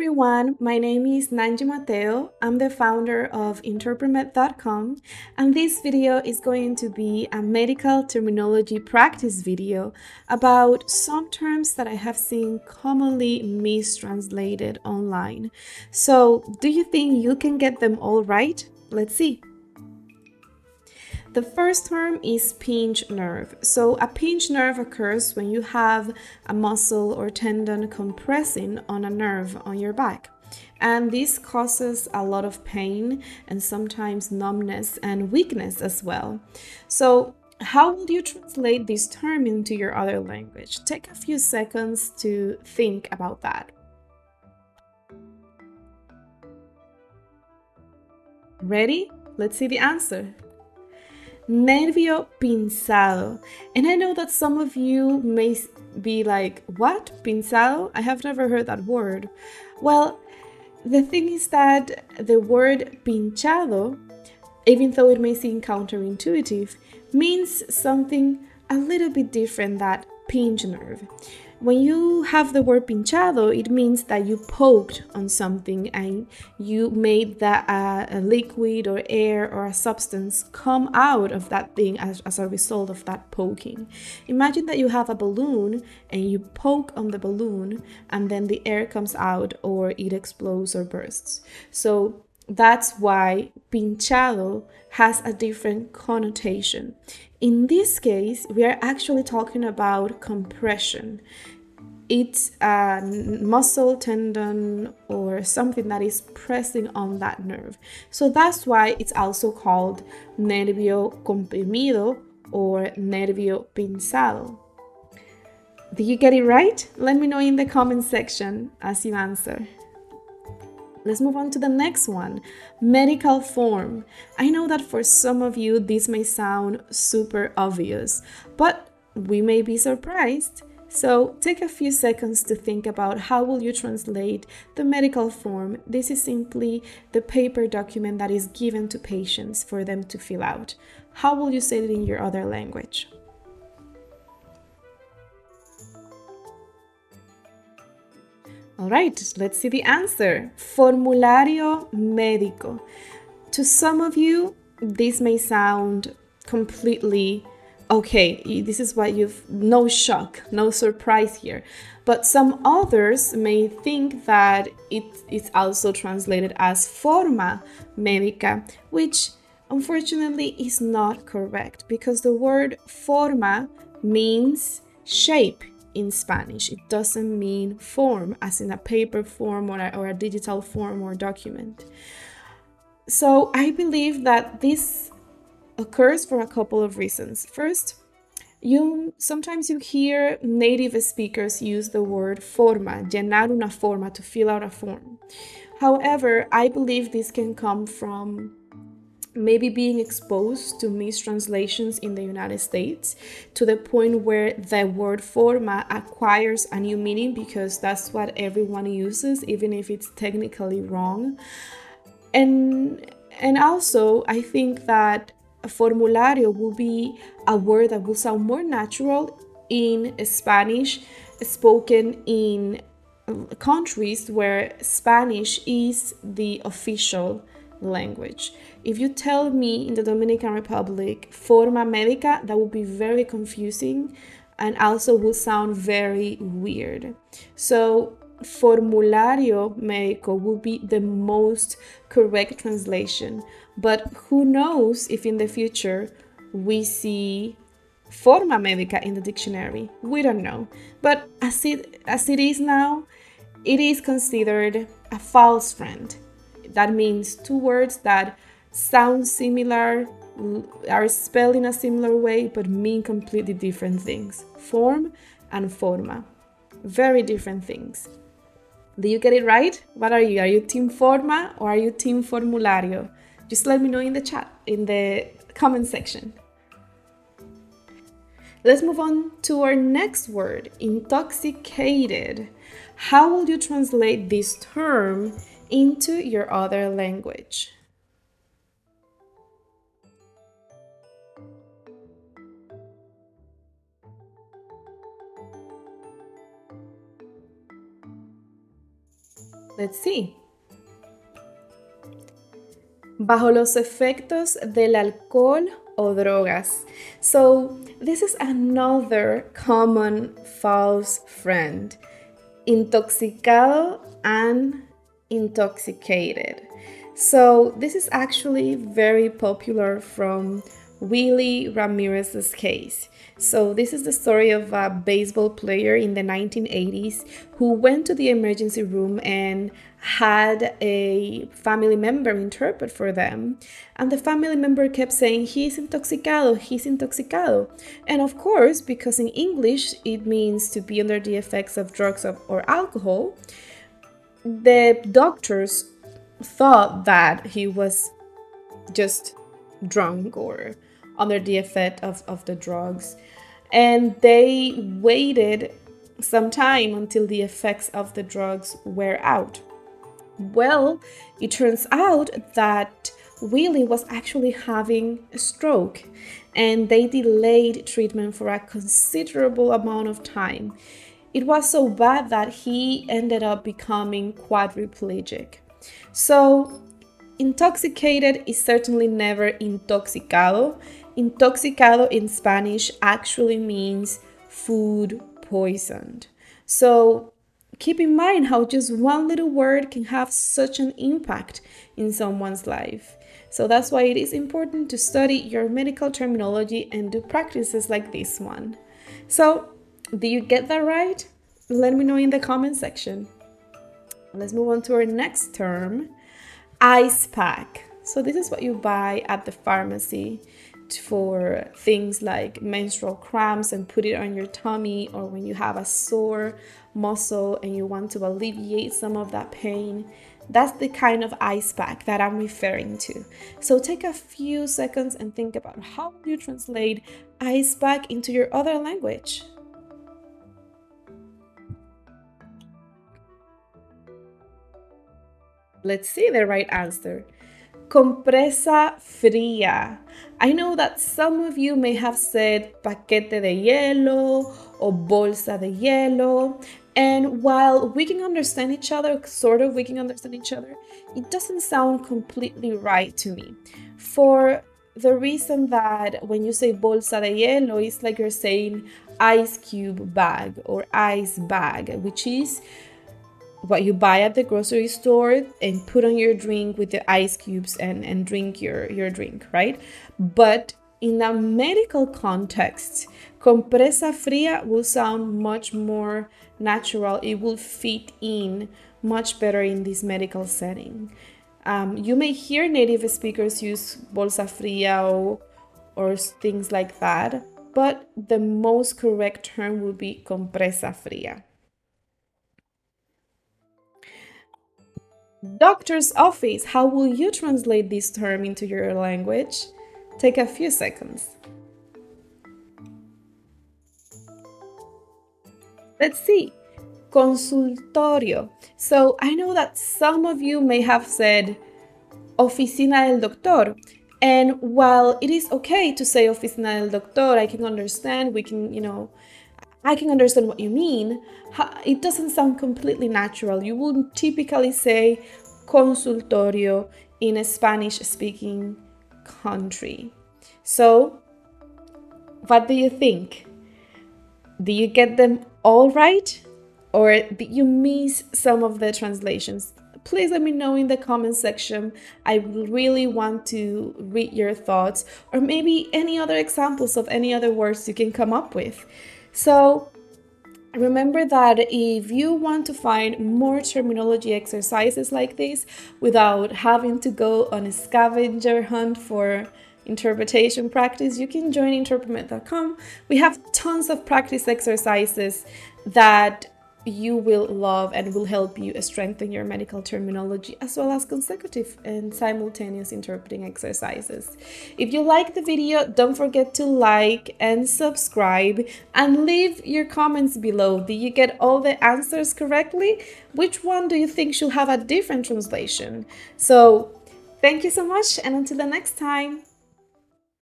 everyone, my name is Nanji Mateo. I'm the founder of interpremet.com, and this video is going to be a medical terminology practice video about some terms that I have seen commonly mistranslated online. So, do you think you can get them all right? Let's see. The first term is pinched nerve. So a pinched nerve occurs when you have a muscle or tendon compressing on a nerve on your back. And this causes a lot of pain and sometimes numbness and weakness as well. So how will you translate this term into your other language? Take a few seconds to think about that. Ready? Let's see the answer. Nervio pinzado. And I know that some of you may be like, what? Pinzado? I have never heard that word. Well, the thing is that the word pinchado, even though it may seem counterintuitive, means something a little bit different than pinch nerve. When you have the word pinchado, it means that you poked on something and you made that a liquid or air or a substance come out of that thing as a result of that poking. Imagine that you have a balloon and you poke on the balloon and then the air comes out or it explodes or bursts. So that's why pinchado has a different connotation. In this case, we are actually talking about compression. It's a muscle, tendon, or something that is pressing on that nerve. So that's why it's also called nervio comprimido or nervio pinzado. Did you get it right? Let me know in the comment section as you answer. Let's move on to the next one, medical form. I know that for some of you this may sound super obvious, but we may be surprised. So take a few seconds to think about how will you translate the medical form. This is simply the paper document that is given to patients for them to fill out. How will you say it in your other language? All right, let's see the answer. Formulario médico. To some of you, this may sound completely okay. This is what no shock, no surprise here. But some others may think that it's also translated as forma médica, which unfortunately is not correct because the word forma means shape in Spanish. It doesn't mean form, as in a paper form or a digital form or document. So I believe that this occurs for a couple of reasons. First, sometimes you hear native speakers use the word forma, llenar una forma, to fill out a form. However, I believe this can come from maybe being exposed to mistranslations in the United States to the point where the word forma acquires a new meaning because that's what everyone uses, even if it's technically wrong. And also, I think that formulario will be a word that will sound more natural in Spanish spoken in countries where Spanish is the official language. If you tell me in the Dominican Republic forma médica, that would be very confusing and also will sound very weird. So formulario médico will be the most correct translation, but who knows if in the future we see forma médica in the dictionary. We don't know. But as it is now, it is considered a false friend. That means two words that sound similar, are spelled in a similar way, but mean completely different things. Form and forma. Very different things. Did you get it right? What are you? Are you team forma or are you team formulario? Just let me know in the chat, in the comment section. Let's move on to our next word, intoxicated. How will you translate this term into your other language? Let's see. Bajo los efectos del alcohol o drogas. So this is another common false friend. Intoxicado and intoxicated. So this is actually very popular from Willie Ramirez's case. So this is the story of a baseball player in the 1980s who went to the emergency room and had a family member interpret for them. And the family member kept saying, he's intoxicado, he's intoxicado. And of course, because in English it means to be under the effects of drugs or alcohol, the doctors thought that he was just drunk or under the effect of the drugs. And they waited some time until the effects of the drugs wear out. Well, it turns out that Willie was actually having a stroke, and they delayed treatment for a considerable amount of time. It was so bad that he ended up becoming quadriplegic. So, intoxicated is certainly never intoxicado. Intoxicado in Spanish actually means food poisoned. So, keep in mind how just one little word can have such an impact in someone's life. So that's why it is important to study your medical terminology and do practices like this one. So, do you get that right? Let me know in the comment section. Let's move on to our next term, ice pack. So this is what you buy at the pharmacy for things like menstrual cramps and put it on your tummy, or when you have a sore muscle and you want to alleviate some of that pain. That's the kind of ice pack that I'm referring to. So take a few seconds and think about how do you translate ice pack into your other language. Let's see the right answer. Compresa fría. I know that some of you may have said paquete de hielo or bolsa de hielo. And while we can understand each other, it doesn't sound completely right to me. For the reason that when you say bolsa de hielo, it's like you're saying ice cube bag or ice bag, which is what you buy at the grocery store and put on your drink with the ice cubes and drink your drink, right? But in a medical context, compresa fría will sound much more natural. It will fit in much better in this medical setting. You may hear native speakers use bolsa fría or things like that, but the most correct term would be compresa fría. Doctor's office. How will you translate this term into your language? Take a few seconds. Let's see. Consultorio. So I know that some of you may have said oficina del doctor. And while it is okay to say oficina del doctor, I can understand, I can understand what you mean. It doesn't sound completely natural. You would typically say consultorio in a Spanish-speaking country. So, what do you think? Do you get them all right? Or did you miss some of the translations? Please let me know in the comment section. I really want to read your thoughts, or maybe any other examples of any other words you can come up with. So remember that if you want to find more terminology exercises like this without having to go on a scavenger hunt for interpretation practice, you can join interpret.com. We have tons of practice exercises that you will love and will help you strengthen your medical terminology, as well as consecutive and simultaneous interpreting exercises. If you like the video, don't forget to like and subscribe and leave your comments below. Did you get all the answers correctly? Which one do you think should have a different translation? So thank you so much, and until the next time.